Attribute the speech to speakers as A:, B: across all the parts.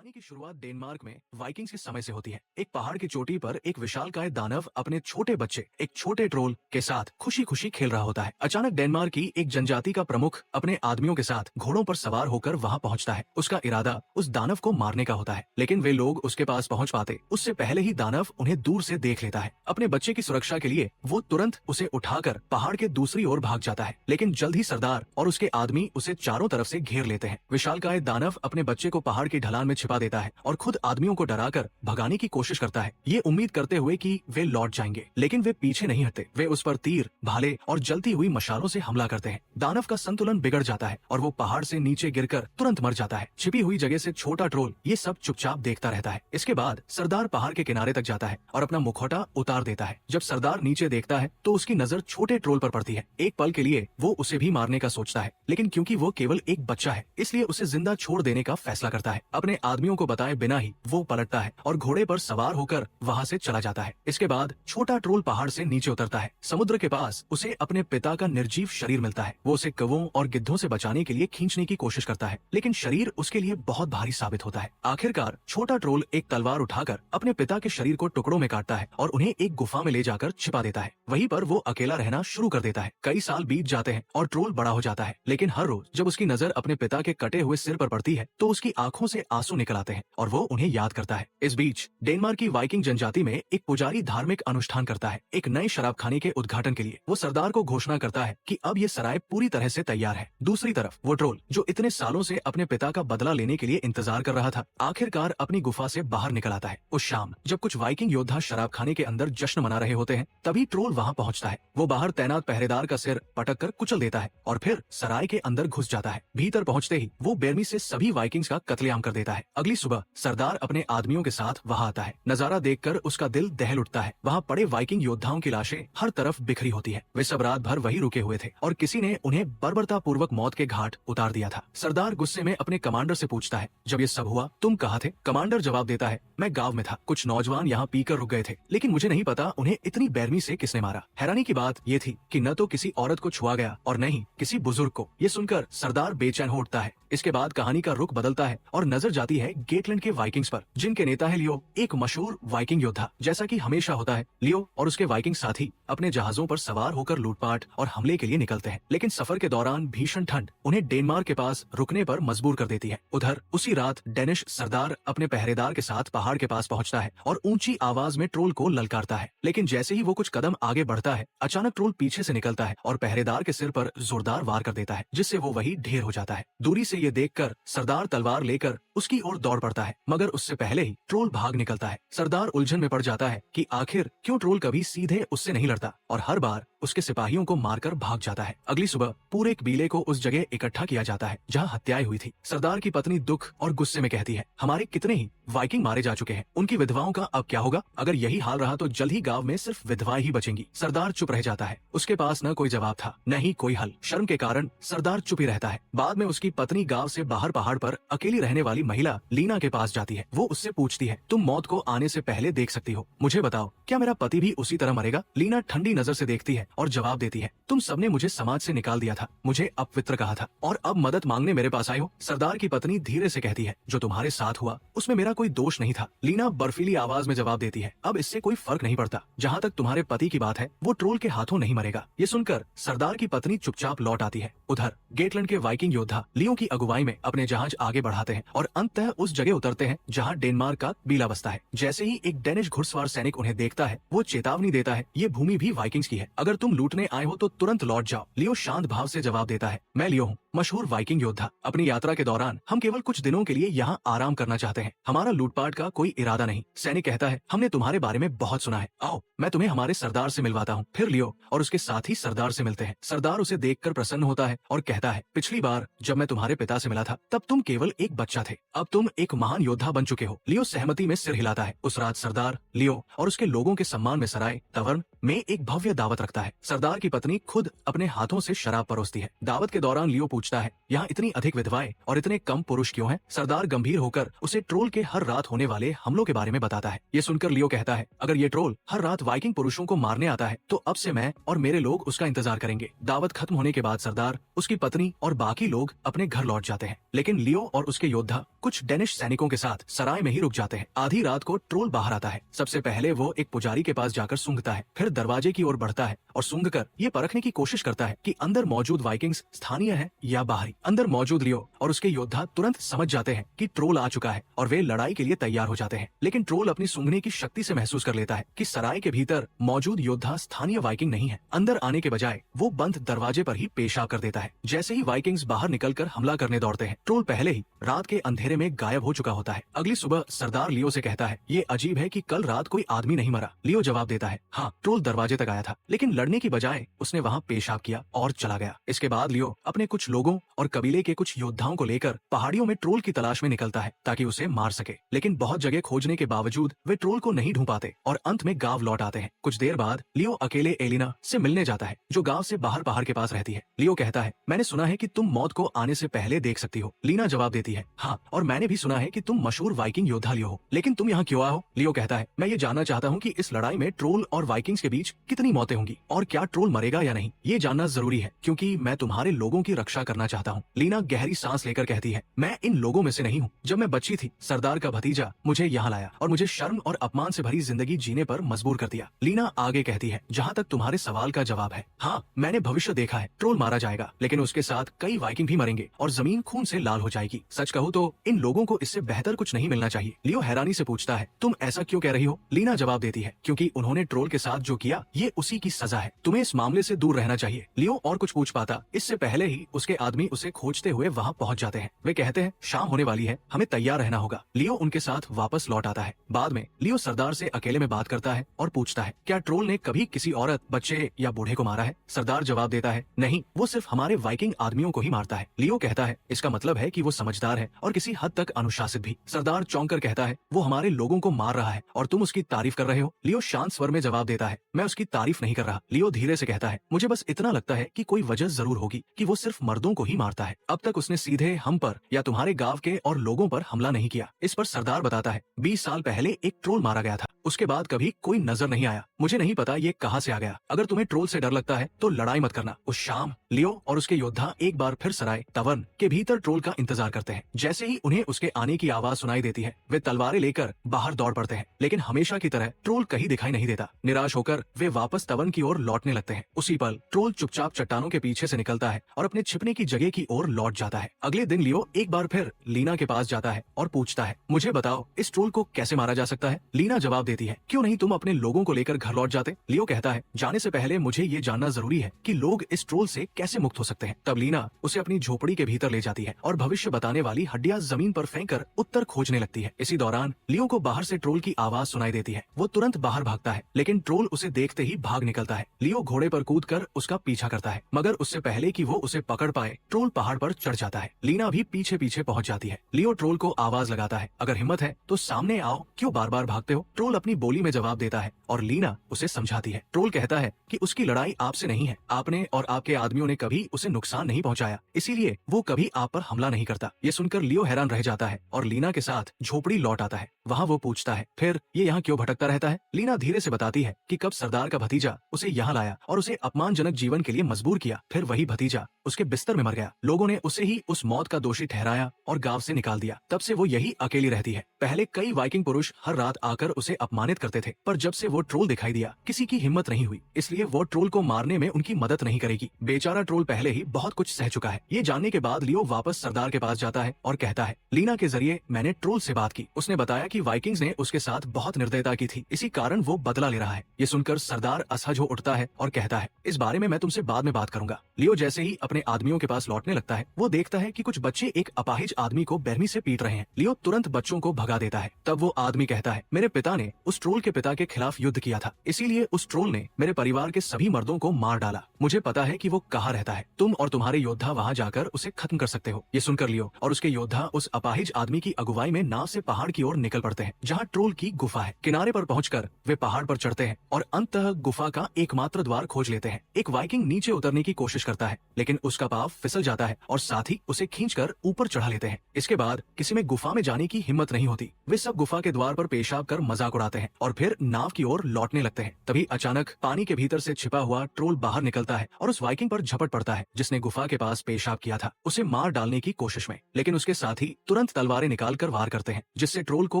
A: कहानी की शुरुआत डेनमार्क में वाइकिंग्स के समय से होती है। एक पहाड़ की चोटी पर एक विशालकाय दानव अपने छोटे बच्चे एक छोटे ट्रोल के साथ खुशी खुशी खेल रहा होता है। अचानक डेनमार्क की एक जनजाति का प्रमुख अपने आदमियों के साथ घोड़ों पर सवार होकर वहां पहुंचता है। उसका इरादा उस दानव को मारने का होता है, लेकिन वे लोग उसके पास पहुंच पाते उससे पहले ही दानव उन्हें दूर से देख लेता है। अपने बच्चे की सुरक्षा के लिए वो तुरंत उसे उठाकर पहाड़ के दूसरी ओर भाग जाता है, लेकिन जल्द ही सरदार और उसके आदमी उसे चारों तरफ से घेर लेते हैं। विशालकाय दानव अपने बच्चे को पहाड़ की ढलान में छिपा देता है और खुद आदमियों को डराकर भगाने की कोशिश करता है, ये उम्मीद करते हुए कि वे लौट जाएंगे। लेकिन वे पीछे नहीं हटते। वे उस पर तीर, भाले और जलती हुई मशालों से हमला करते हैं। दानव का संतुलन बिगड़ जाता है और वो पहाड़ से नीचे गिरकर तुरंत मर जाता है। छिपी हुई जगह से छोटा ट्रोल ये सब चुपचाप देखता रहता है। इसके बाद सरदार पहाड़ के किनारे तक जाता है और अपना मुखौटा उतार देता है। जब सरदार नीचे देखता है तो उसकी नजर छोटे ट्रोल पर पड़ती है। एक पल के लिए वो उसे भी मारने का सोचता है, लेकिन क्योंकि वो केवल एक बच्चा है इसलिए उसे जिंदा छोड़ देने का फैसला करता है। अपने आदमियों को बताए बिना ही वो पलटता है और घोड़े पर सवार होकर वहां से चला जाता है। इसके बाद छोटा ट्रोल पहाड़ से नीचे उतरता है। समुद्र के पास उसे अपने पिता का निर्जीव शरीर मिलता है। वो उसे कौवों और गिद्धों से बचाने के लिए खींचने की कोशिश करता है, लेकिन शरीर उसके लिए बहुत भारी साबित होता है। आखिरकार छोटा ट्रोल एक तलवार उठाकर अपने पिता के शरीर को टुकड़ों में काटता है और उन्हें एक गुफा में ले जाकर छिपा देता है। वहीं पर वो अकेला रहना शुरू कर देता है। कई साल बीत जाते हैं और ट्रोल बड़ा हो जाता है, लेकिन हर रोज जब उसकी नजर अपने पिता के कटे हुए सिर पर पड़ती है तो उसकी आंखों से आंसू निकल आते हैं और वो उन्हें याद करता है। इस बीच डेनमार्क की वाइकिंग जनजाति में एक पुजारी धार्मिक अनुष्ठान करता है। एक नए शराब खाने के उद्घाटन के लिए वो सरदार को घोषणा करता है कि अब ये सराय पूरी तरह से तैयार है। दूसरी तरफ वो ट्रोल जो इतने सालों से अपने पिता का बदला लेने के लिए इंतजार कर रहा था, आखिरकार अपनी गुफा से बाहर निकल आता है। उस शाम जब कुछ वाइकिंग योद्धा शराब खाने के अंदर जश्न मना रहे होते हैं, तभी ट्रोल वहां पहुंचता है। वो बाहर तैनात पहरेदार का सिर पटक कर कुचल देता है और फिर सराय के अंदर घुस जाता है। भीतर पहुंचते ही वो बेरमी से सभी वाइकिंग्स का कत्लेआम कर देता है। अगली सुबह सरदार अपने आदमियों के साथ वहां आता है। नजारा देखकर उसका दिल दहल उठता है। वहां पड़े वाइकिंग योद्धाओं की लाशें हर तरफ बिखरी होती है। वे सब रात भर वही रुके हुए थे और किसी ने उन्हें बर्बरता पूर्वक मौत के घाट उतार दिया था। सरदार गुस्से में अपने कमांडर से पूछता है, जब ये सब हुआ तुम कहाँ थे? कमांडर जवाब देता है, मैं गांव में था। कुछ नौजवान यहाँ पीकर रुक गए थे, लेकिन मुझे नहीं पता उन्हें इतनी बेरमी से किसने मारा। हैरानी की बात ये थी कि न तो किसी औरत को छुआ गया और न ही किसी बुजुर्ग को। ये सुनकर सरदार बेचैन हो उठता है। इसके बाद कहानी का रुख बदलता है और नजर जाती है गेटलैंड के वाइकिंग्स पर, जिनके नेता है लियो, एक मशहूर वाइकिंग योद्धा। जैसा कि हमेशा होता है, लियो और उसके वाइकिंग साथी अपने जहाजों पर सवार होकर लूटपाट और हमले के लिए निकलते हैं, लेकिन सफर के दौरान भीषण ठंड उन्हें डेनमार्क के पास रुकने पर मजबूर कर देती है। उधर उसी रात डेनिश सरदार अपने पहरेदार के साथ पहाड़ के पास पहुंचता है और ऊंची आवाज में ट्रोल को ललकारता है, लेकिन जैसे ही वो कुछ कदम आगे बढ़ता है, अचानक ट्रोल पीछे से निकलता है और पहरेदार के सिर पर जोरदार वार कर देता है, जिससे वो वही ढेर हो जाता है। दूरी से ये देखकर सरदार तलवार लेकर उसकी ओर दौड़ पड़ता है, मगर उससे पहले ही ट्रोल भाग निकलता है। सरदार उलझन में पड़ जाता है कि आखिर क्यों ट्रोल कभी सीधे उससे नहीं लड़ता और हर बार उसके सिपाहियों को मारकर भाग जाता है। अगली सुबह पूरे कबीले को उस जगह इकट्ठा किया जाता है जहां हत्याएं हुई थी। सरदार की पत्नी दुख और गुस्से में कहती है, हमारे कितने ही वाइकिंग मारे जा चुके हैं, उनकी विधवाओं का अब क्या होगा? अगर यही हाल रहा तो जल्द ही गांव में सिर्फ विधवाएं ही बचेंगी। सरदार चुप रह जाता है। उसके पास न कोई जवाब था, न ही कोई हल। शर्म के कारण सरदार चुप ही रहता है। बाद में उसकी पत्नी गांव से बाहर पहाड़ पर अकेली रहने वाली महिला लीना के पास जाती है। वो उससे पूछती है, तुम मौत को आने से पहले देख सकती हो, मुझे बताओ क्या मेरा पति भी उसी तरह मरेगा? लीना ठंडी नजर से देखती है और जवाब देती है, तुम सबने मुझे समाज से निकाल दिया था, मुझे अपवित्र कहा था और अब मदद मांगने मेरे पास आए हो। सरदार की पत्नी धीरे से कहती है, जो तुम्हारे साथ हुआ उसमें मेरा कोई दोष नहीं था। लीना बर्फीली आवाज में जवाब देती है, अब इससे कोई फर्क नहीं पड़ता। जहाँ तक तुम्हारे पति की बात है, वो ट्रोल के हाथों नहीं मरेगा। ये सुनकर सरदार की पत्नी चुपचाप लौट आती है। उधर गेटलैंड के वाइकिंग योद्धा लियो की अगुवाई में अपने जहाज आगे बढ़ाते हैं और अंततः उस जगह उतरते हैं जहाँ डेनमार्क का बीला बसता है। जैसे ही एक डेनिश घुड़सवार सैनिक उन्हें देखता है, वो चेतावनी देता है, ये भूमि भी वाइकिंग्स की है, अगर तुम लूटने आए हो तो तुरंत लौट जाओ। लियो शांत भाव से जवाब देता है, मैं लियो हूँ, मशहूर वाइकिंग योद्धा। अपनी यात्रा के दौरान हम केवल कुछ दिनों के लिए यहाँ आराम करना चाहते हैं, हमारा लूटपाट का कोई इरादा नहीं। सैनिक कहता है, हमने तुम्हारे बारे में बहुत सुना है, आओ मैं तुम्हें हमारे सरदार से मिलवाता हूँ। फिर लियो और उसके साथी सरदार से मिलते हैं। सरदार उसे देखकर प्रसन्न होता है और कहता है, पिछली बार जब मैं तुम्हारे पिता से मिला था तब तुम केवल एक बच्चा थे, अब तुम एक महान योद्धा बन चुके हो। लियो सहमति में सिर हिलाता है। उस रात सरदार, लियो और उसके लोगों के सम्मान में सराय, तवर्ण में एक भव्य दावत रखता है। सरदार की पत्नी खुद अपने हाथों से शराब परोसती है। दावत के दौरान लियो पूछता है, यहाँ इतनी अधिक विधवाएं और इतने कम पुरुष क्यों हैं? सरदार गंभीर होकर उसे ट्रोल के हर रात होने वाले हमलों के बारे में बताता है। ये सुनकर लियो कहता है, अगर ये ट्रोल हर रात वाइकिंग पुरुषों को मारने आता है तो अब से मैं और मेरे लोग उसका इंतजार करेंगे। दावत खत्म होने के बाद सरदार, उसकी पत्नी और बाकी लोग अपने घर लौट जाते हैं, लेकिन लियो और उसके योद्धा कुछ डेनिश सैनिकों के साथ सराय में ही रुक जाते हैं। आधी रात को ट्रोल बाहर आता है। सबसे पहले वो एक पुजारी के पास जाकर सूंघता है, फिर दरवाजे की ओर बढ़ता है और सूंघकर ये परखने की कोशिश करता है कि अंदर मौजूद वाइकिंग्स स्थानीय है या बाहरी। अंदर मौजूद लियो और उसके योद्धा तुरंत समझ जाते हैं कि ट्रोल आ चुका है और वे लड़ाई के लिए तैयार हो जाते हैं। लेकिन ट्रोल अपनी सूंघने की शक्ति से महसूस कर लेता है कि सराय के भीतर मौजूद योद्धा स्थानीय वाइकिंग नहीं है। अंदर आने के बजाय वो बंद दरवाजे पर ही पेशाब कर देता है। जैसे ही वाइकिंग्स बाहर निकलकर हमला करने दौड़ते हैं, ट्रोल पहले ही रात के अंधेरे में गायब हो चुका होता है। अगली सुबह सरदार लियो से कहता है, ये अजीब है कि कल रात कोई आदमी नहीं मरा। लियो जवाब देता है, हाँ, ट्रोल दरवाजे तक आया था, लेकिन लड़ने की बजाय उसने वहाँ पेशाब किया और चला गया। इसके बाद लियो अपने कुछ लोगों और कबीले के कुछ योद्धाओं को लेकर पहाड़ियों में ट्रोल की तलाश में निकलता है ताकि उसे मार सके। लेकिन बहुत जगह खोजने के बावजूद वे ट्रोल को नहीं ढूंढ पाते और अंत में गांव लौट आते हैं। कुछ देर बाद लियो अकेले एलिना से मिलने जाता है, जो गांव से बाहर पहाड़ के पास रहती है। लियो कहता है, मैंने सुना है कि तुम मौत को आने से पहले देख सकती हो। लीना जवाब देती है, हाँ, और मैंने भी सुना है कि तुम मशहूर वाइकिंग योद्धा लियो हो, लेकिन तुम यहाँ क्यों आए हो? लियो कहता है, मैं ये जानना चाहता हूँ कि इस लड़ाई में ट्रोल और वाइकिंग्स के बीच कितनी मौतें होंगी और क्या ट्रोल मरेगा या नहीं। ये जानना जरूरी है क्योंकि मैं तुम्हारे लोगों की रक्षा करना चाहता हूँ। लीना गहरी सांस लेकर कहती है, मैं इन लोगों में से नहीं हूँ। जब मैं बच्ची थी, सरदार का भतीजा मुझे यहाँ लाया और मुझे शर्म और अपमान से भरी जिंदगी जीने पर मजबूर कर दिया। लीना आगे कहती है, जहाँ तक तुम्हारे सवाल का जवाब है, हाँ, मैंने भविष्य देखा है। ट्रोल मारा जाएगा, लेकिन उसके साथ कई वाइकिंग भी मरेंगे और जमीन खून से लाल हो जाएगी। सच कहूँ तो इन लोगों को इससे बेहतर कुछ नहीं मिलना चाहिए। लियो हैरानी से पूछता है, तुम ऐसा क्यों कह रही हो? लीना जवाब देती है, क्योंकि उन्होंने ट्रोल के साथ जो किया ये उसी की सजा है। तुम्हें इस मामले से दूर रहना चाहिए। लियो और कुछ पूछ पाता इससे पहले ही उसके आदमी उसे खोजते हुए वहाँ पहुँच जाते हैं। वे कहते हैं, शाम होने वाली है, हमें तैयार रहना होगा। लियो उनके साथ वापस लौट आता है। बाद में लियो सरदार से अकेले में बात करता है और पूछता है, क्या ट्रोल ने कभी किसी औरत, बच्चे या बूढ़े को मारा है? सरदार जवाब देता है, नहीं, वो सिर्फ हमारे वाइकिंग आदमियों को ही मारता है। लियो कहता है, इसका मतलब है कि वो समझदार है और किसी हद तक अनुशासित भी। सरदार चौंक कर कहता है, वो हमारे लोगों को मार रहा है और तुम उसकी तारीफ कर रहे हो? लियो शांत स्वर में जवाब देता है, मैं उसकी तारीफ नहीं कर रहा। लियो धीरे से कहता है, मुझे बस इतना लगता है कि कोई वजह जरूर होगी कि वो सिर्फ मर्दों को ही मारता है। अब तक उसने सीधे हम पर या तुम्हारे गांव के और लोगों पर हमला नहीं किया। इस पर सरदार बताता है, 20 साल पहले एक ट्रोल मारा गया था, उसके बाद कभी कोई नजर नहीं आया। मुझे नहीं पता ये कहाँ से आ गया। अगर तुम्हें ट्रोल से डर लगता है तो लड़ाई मत करना। उस शाम लियो और उसके योद्धा एक बार फिर सराय तवन के भीतर ट्रोल का इंतजार करते हैं। जैसे ही उन्हें उसके आने की आवाज सुनाई देती है, वे तलवारें लेकर बाहर दौड़ पड़ते हैं, लेकिन हमेशा की तरह ट्रोल कहीं दिखाई नहीं देता। निराश होकर वे वापस तवन की ओर लौटने लगते हैं। उसी पल ट्रोल चुपचाप चट्टानों के पीछे से निकलता है और अपने छिपने की जगह की ओर लौट जाता है। अगले दिन लियो एक बार फिर लीना के पास जाता है और पूछता है, मुझे बताओ, इस ट्रोल को कैसे मारा जा सकता है? लीना जवाब देती है, क्यों नहीं तुम अपने लोगों को लेकर घर लौट जाते? लियो कहता है, जाने से पहले मुझे ये जानना जरूरी है कि लोग इस ट्रोल से कैसे मुक्त हो सकते हैं। तब लीना उसे अपनी झोपड़ी के भीतर ले जाती है और भविष्य बताने वाली हड्डियां जमीन पर फेंककर उत्तर खोजने लगती है। इसी दौरान लियो को बाहर से ट्रोल की आवाज सुनाई देती है। वो तुरंत बाहर भागता है, लेकिन ट्रोल उसे देखते ही भाग निकलता है। लियो घोड़े पर कूदकर उसका पीछा करता है, मगर उससे पहले कि वो उसे पकड़ पाए, ट्रोल पहाड़ पर चढ़ जाता है। लीना भी पीछे पीछे पहुंच जाती है। लियो ट्रोल को आवाज लगाता है, अगर हिम्मत है तो सामने आओ, क्यों बार बार भागते हो? ट्रोल अपनी बोली में जवाब देता है और लीना उसे समझाती है। ट्रोल कहता है कि उसकी लड़ाई आपसे नहीं है, आपने और आपके आदमियों ने कभी उसे नुकसान नहीं पहुंचाया, इसीलिए वो कभी आप पर हमला नहीं करता। ये सुनकर लियो हैरान रह जाता है और लीना के साथ झोपड़ी लौट आता है। वहाँ वो पूछता है, फिर ये यहाँ क्यों भटकता रहता है? लीना धीरे से बताती है कि कब सरदार का भतीजा उसे यहाँ लाया और उसे अपमानजनक जीवन के लिए मजबूर किया, फिर वही भतीजा उसके बिस्तर में मर गया। लोगों ने उसे ही उस मौत का दोषी ठहराया और गांव से निकाल दिया। तब से वो यही अकेली रहती है। पहले कई वाइकिंग पुरुष हर रात आकर उसे अपमानित करते थे, पर जब से वो ट्रोल दिखाई दिया, किसी की हिम्मत नहीं हुई, इसलिए वो ट्रोल को मारने में उनकी मदद नहीं करेगी। बेचारा ट्रोल पहले ही बहुत कुछ सह चुका है। ये जानने के बाद लियो वापस सरदार के पास जाता है और कहता है, लीना के जरिए मैंने ट्रोल से बात की। उसने बताया कि वाइकिंग्स ने उसके साथ बहुत निर्दयता की थी, इसी कारण वो बदला ले रहा है। ये सुनकर सरदार असहज हो उठता है और कहता है, इस बारे में मैं तुमसे बाद में बात करूंगा। लियो जैसे ही अपने आदमियों के पास लौटने लगता है, वो देखता है कि कुछ बच्चे एक अपाहिज आदमी को बेरहमी से पीट रहे हैं। लियो तुरंत बच्चों को भगा देता है। तब वो आदमी कहता है, मेरे पिता ने उस ट्रोल के पिता के खिलाफ युद्ध किया था, इसीलिए उस ट्रोल ने मेरे परिवार के सभी मर्दों को मार डाला। मुझे पता है कि वो कहाँ रहता है। तुम और तुम्हारे योद्धा वहाँ जाकर उसे खत्म कर सकते हो। ये सुनकर लियो और उसके योद्धा उस अपाहिज आदमी की अगुवाई में नाव से पहाड़ की ओर निकल पड़ते हैं, जहाँ ट्रोल की गुफा है। किनारे पर पहुंचकर वे पहाड़ पर चढ़ते हैं और अंततः गुफा का एकमात्र द्वार खोज लेते हैं। एक वाइकिंग नीचे उतरने की कोशिश करता है, लेकिन उसका पांव फिसल जाता है और साथ ही उसे खींचकर ऊपर चढ़ा लेते हैं। इसके बाद किसी में गुफा में जाने की हिम्मत नहीं होती। वे सब गुफा के द्वार पर पेशाब कर मजाक उड़ाते हैं और फिर नाव की ओर लौटने लगते हैं। तभी अचानक पानी के भीतर से छिपा हुआ ट्रोल बाहर निकलता है और उस वाइकिंग पर झपट पड़ता है जिसने गुफा के पास पेशाब किया था, उसे मार डालने की कोशिश में। लेकिन उसके साथ ही तुरंत तलवारें निकालकर वार करते हैं, जिससे ट्रोल को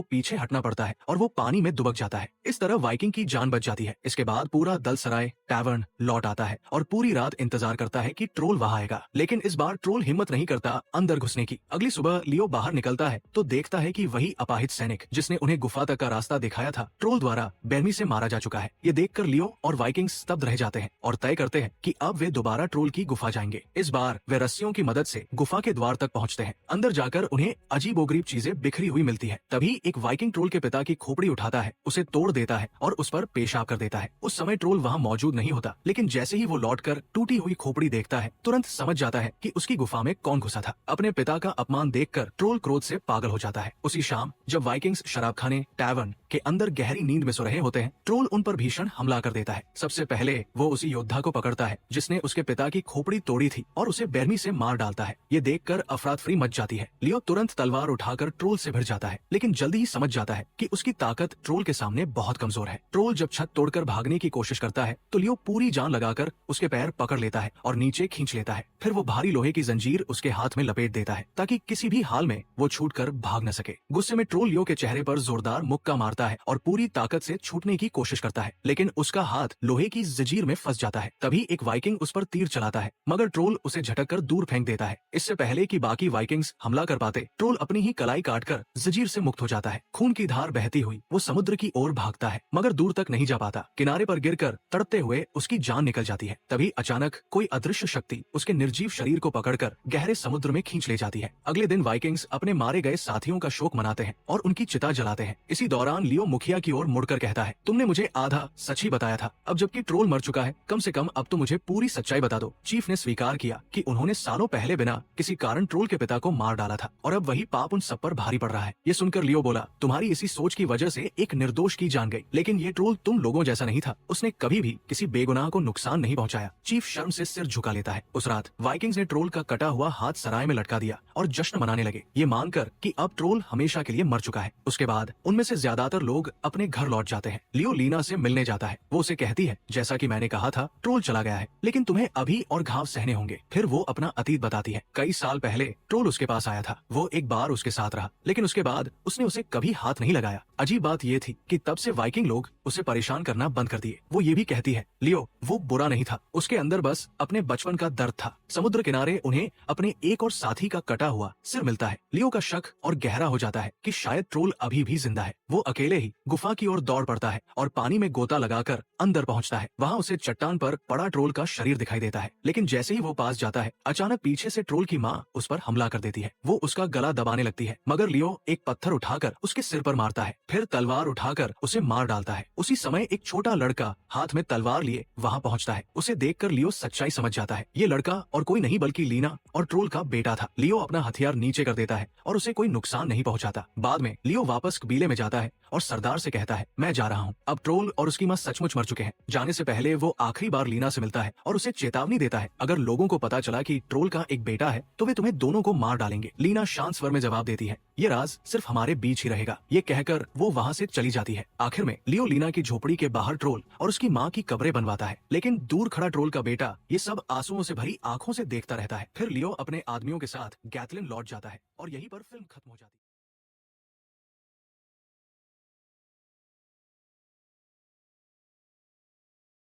A: पीछे हटना पड़ता है और वो पानी में दुबक जाता है। इस तरह वाइकिंग की जान बच जाती है। इसके बाद पूरा दल सराय टैवर्न लौट आता है और पूरी रात इंतजार करता है कि ट्रोल वहां आएगा, लेकिन इस बार ट्रोल हिम्मत नहीं करता अंदर घुसने की। अगली सुबह लियो बाहर निकलता है तो देखता है कि वही अपाहिज सैनिक जिसने उन्हें गुफा तक का रास्ता दिखाया था, ट्रोल द्वारा बेरमी से मारा जा चुका है। ये देखकर लियो और वाइकिंग्स स्तब्ध रह जाते हैं और तय करते हैं कि अब वे दोबारा ट्रोल की गुफा जाएंगे। इस बार वे रस्सियों की मदद से गुफा के द्वार तक पहुंचते हैं। अंदर जाकर उन्हें अजीबोगरीब चीजें बिखरी हुई मिलती है। तभी एक वाइकिंग ट्रोल के पिता की खोपड़ी उठाता है, उसे तोड़ देता है और उस पर पेशाब कर देता है। उस समय ट्रोल वहाँ मौजूद नहीं होता, लेकिन जैसे ही वो लौटकर टूटी हुई खोपड़ी देखता है, तुरंत समझ जाता है कि उसकी गुफा में कौन घुसा था। अपने पिता का अपमान देखकर ट्रोल क्रोध से पागल हो जाता है। उसी शाम जब वाइकिंग्स शराबखाने टैवर्न के अंदर गहरी नींद में सो रहे होते हैं, ट्रोल उन पर भीषण हमला कर देता है। सबसे पहले वो उसी योद्धा को पकड़ता है जिसने उसके पिता की खोपड़ी तोड़ी थी और उसे बेरमी से मार डालता है। ये देखकर अफरा-तफरी मच जाती है। लियो तुरंत तलवार उठाकर ट्रोल से भिड़ जाता है, लेकिन जल्दी ही समझ जाता है कि उसकी ताकत ट्रोल के सामने बहुत कमजोर है। ट्रोल जब छत तोड़कर भागने की कोशिश करता है तो लियो पूरी जान लगाकर उसके पैर पकड़ लेता है और नीचे खींच लेता है। फिर वो भारी लोहे की जंजीर उसके हाथ में लपेट देता है ताकि किसी भी हाल में वो छूटकर भाग न सके। गुस्से में ट्रोल लियो के चेहरे पर जोरदार मुक्का मारता है और पूरी ताकत से छूटने की कोशिश करता है, लेकिन उसका हाथ लोहे की जंजीर में फंस जाता है। तभी एक वाइकिंग उस पर तीर चलाता है, मगर ट्रोल उसे झटककर दूर फेंक देता है। इससे पहले कि बाकी वाइकिंग्स हमला कर पाते, ट्रोल अपनी ही कलाई काटकर जंजीर से मुक्त हो जाता है। खून की धार बहती हुई वो समुद्र की ओर भागता है, मगर दूर तक नहीं जा पाता। किनारे पर गिरकर तड़पते हुए उसकी जान निकल जाती है। तभी अचानक कोई अदृश्य शक्ति उसके निर्जीव शरीर को पकड़कर गहरे समुद्र में खींच ले जाती है। अगले दिन वाइकिंग्स अपने मारे गए साथियों का शोक मनाते हैं और उनकी चिता जलाते हैं। इसी दौरान लियो मुखिया की ओर मुड़कर कहता है, तुमने मुझे आधा सच ही बताया था, अब जबकि ट्रोल मर चुका है, कम से कम अब तो मुझे पूरी सच्चाई बता दो। चीफ ने स्वीकार किया कि उन्होंने सालों पहले बिना किसी कारण ट्रोल के पिता को मार डाला था और अब वही पाप उन सब पर भारी पड़ रहा है। ये सुनकर लियो बोला, तुम्हारी इसी सोच की वजह से एक निर्दोष की जान गई, लेकिन ये ट्रोल तुम लोगों जैसा नहीं था, उसने कभी भी किसी बेगुनाह को नुकसान नहीं पहुंचाया। चीफ शर्म से सिर झुका लेता है। उस रात वाइकिंग्स ने ट्रोल का कटा हुआ हाथ सराय में लटका दिया और जश्न मनाने लगे, ये मानकर कि अब ट्रोल हमेशा के लिए मर चुका है। उसके बाद उनमें से ज्यादातर लोग अपने घर लौट जाते हैं। लियो लीना से मिलने जाता है। वो उसे कहती है, जैसा कि मैंने कहा था, ट्रोल चला गया है, लेकिन तुम्हें अभी और घाव सहने होंगे। फिर वो अपना अतीत बताती है। कई साल पहले ट्रोल उसके पास आया था, वो एक बार उसके साथ रहा, लेकिन उसके बाद उसने उसे कभी हाथ नहीं लगाया। अजीब बात ये थी कि तब से वाइकिंग लोग उसे परेशान करना बंद कर दिए। वो ये भी कहती है, लियो वो बुरा नहीं था, उसके अंदर बस अपने बचपन का दर्द था। समुद्र किनारे उन्हें अपने एक और साथी का कटा हुआ सिर मिलता है। लियो का शक और गहरा हो जाता है कि शायद ट्रोल अभी भी जिंदा है। वो अकेले ही गुफा की ओर दौड़ पड़ता है और पानी में गोता लगाकर अंदर पहुंचता है। वहाँ उसे चट्टान पर पड़ा ट्रोल का शरीर दिखाई देता है, लेकिन जैसे ही वो पास जाता है, अचानक पीछे से ट्रोल की माँ उस पर हमला कर देती है। वो उसका गला दबाने लगती है, मगर लियो एक पत्थर उठाकर उसके सिर पर मारता है, फिर तलवार उठाकर उसे मार डालता है। उसी समय एक छोटा लड़का हाथ में तलवार लिए वहाँ पहुँचता है। उसे देखकर लियो सच्चाई समझ जाता है। ये लड़का और कोई नहीं बल्कि लीना और ट्रोल का बेटा था। लियो अपना हथियार नीचे कर देता है और उसे कोई नुकसान नहीं पहुंचाता। बाद में लियो वापस कबीले में जाता है और सरदार से कहता है, मैं जा रहा हूँ, अब ट्रोल और उसकी माँ सचमुच मर चुके हैं। जाने से पहले वो आखिरी बार लीना से मिलता है और उसे चेतावनी देता है, अगर लोगों को पता चला कि ट्रोल का एक बेटा है तो वे तुम्हें दोनों को मार डालेंगे। लीना शांत स्वर में जवाब देती है, ये राज सिर्फ हमारे बीच ही रहेगा। ये कहकर वो वहाँ से चली जाती है। आखिर में लियो लीना की झोपड़ी के बाहर ट्रोल और उसकी माँ की कब्रें बनवाता है, लेकिन दूर खड़ा ट्रोल का बेटा ये सब आंसुओं से भरी आंखों से देखता रहता है। फिर लियो अपने आदमियों के साथ गैथलिन लौट जाता है और यहीं पर फिल्म खत्म हो जाती है।